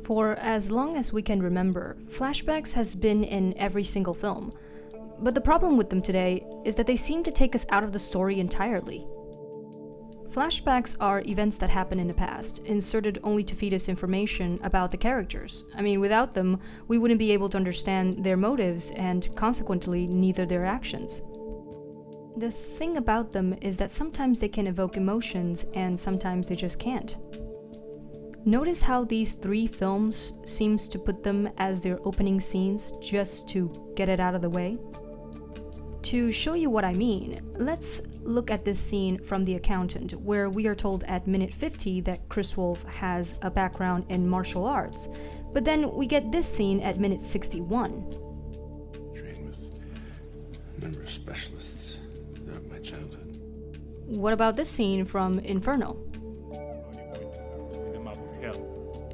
For as long as we can remember, flashbacks has been in every single film. But the problem with them today is that they seem to take us out of the story entirely. Flashbacks are events that happen in the past, inserted only to feed us information about the characters. Without them, we wouldn't be able to understand their motives and, consequently, neither their actions. The thing about them is that sometimes they can evoke emotions and sometimes they just can't. Notice how these 3 films seems to put them as their opening scenes just to get it out of the way? To show you what I mean, let's look at this scene from The Accountant, where we are told at minute 50 that Chris Wolf has a background in martial arts, but then we get this scene at minute 61. Trained with a number of specialists throughout my childhood. What about this scene from Inferno?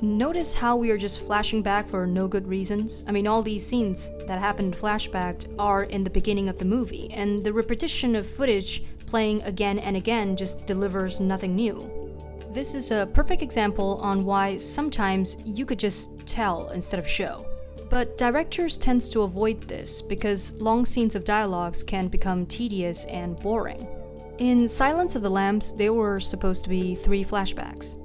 Notice how we are just flashing back for no good reasons? All these scenes that happen in flashback are in the beginning of the movie, and the repetition of footage playing again and again just delivers nothing new. This is a perfect example on why sometimes you could just tell instead of show. But directors tend to avoid this because long scenes of dialogues can become tedious and boring. In Silence of the Lambs, there were supposed to be 3 flashbacks.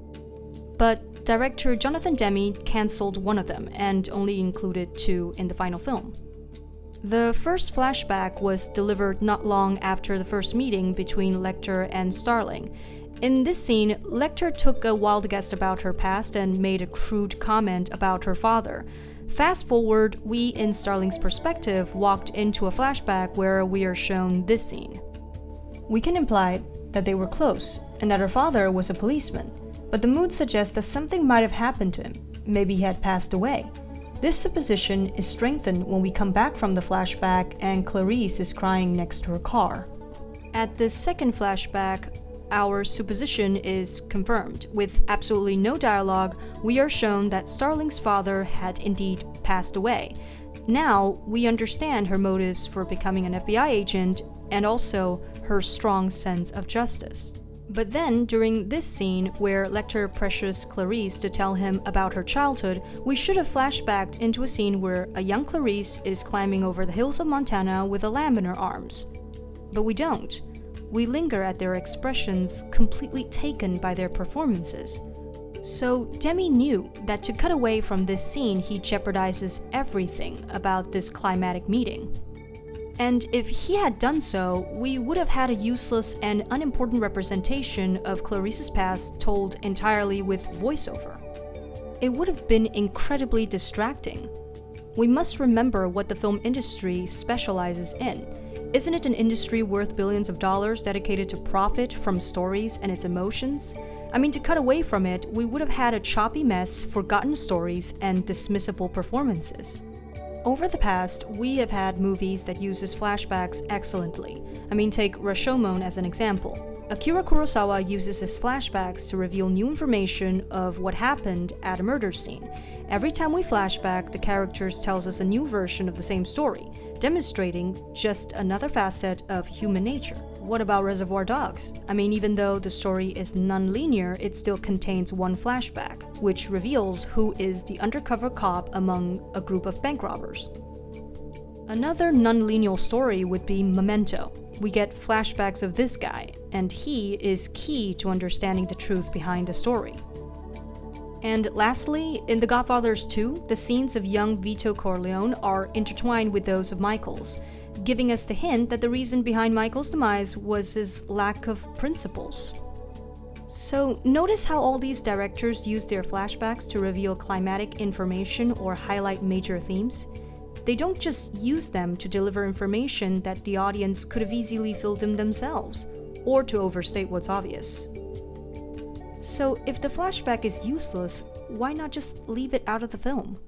But director Jonathan Demme cancelled one of them and only included 2 in the final film. The first flashback was delivered not long after the first meeting between Lecter and Starling. In this scene, Lecter took a wild guess about her past and made a crude comment about her father. Fast forward, we in Starling's perspective walked into a flashback where we are shown this scene. We can imply that they were close and that her father was a policeman. But the mood suggests that something might have happened to him. Maybe he had passed away. This supposition is strengthened when we come back from the flashback and Clarice is crying next to her car. At the second flashback, our supposition is confirmed. With absolutely no dialogue, we are shown that Starling's father had indeed passed away. Now, we understand her motives for becoming an FBI agent and also her strong sense of justice. But then, during this scene where Lecter pressures Clarice to tell him about her childhood, we should have flashbacked into a scene where a young Clarice is climbing over the hills of Montana with a lamb in her arms. But we don't. We linger at their expressions, completely taken by their performances. So Demme knew that to cut away from this scene, he jeopardizes everything about this climatic meeting. And if he had done so, we would have had a useless and unimportant representation of Clarice's past told entirely with voiceover. It would have been incredibly distracting. We must remember what the film industry specializes in. Isn't it an industry worth billions of dollars dedicated to profit from stories and its emotions? To cut away from it, we would have had a choppy mess, forgotten stories, and dismissible performances. Over the past, we have had movies that uses flashbacks excellently. Take Rashomon as an example. Akira Kurosawa uses his flashbacks to reveal new information of what happened at a murder scene. Every time we flashback, the characters tells us a new version of the same story, demonstrating just another facet of human nature. What about Reservoir Dogs? Even though the story is non-linear, it still contains one flashback, which reveals who is the undercover cop among a group of bank robbers. Another non-linear story would be Memento. We get flashbacks of this guy, and he is key to understanding the truth behind the story. And lastly, in The Godfathers 2, the scenes of young Vito Corleone are intertwined with those of Michael's, giving us the hint that the reason behind Michael's demise was his lack of principles. So notice how all these directors use their flashbacks to reveal climatic information or highlight major themes. They don't just use them to deliver information that the audience could have easily filled in themselves, or to overstate what's obvious. So if the flashback is useless, why not just leave it out of the film?